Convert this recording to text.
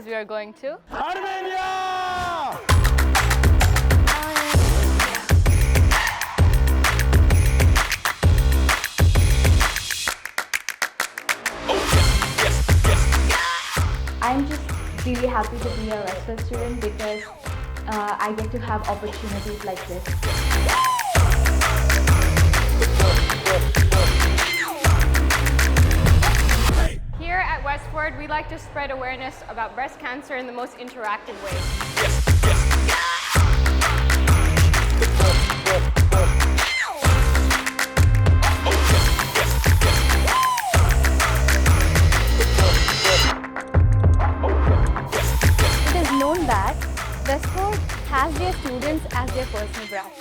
we are going to Armenia! I'm just really happy to be a Westford student because I get to have opportunities like this. Here at Westford, we like to spread awareness about breast cancer in the most interactive way. It is known that Westford has their students as their personal brand.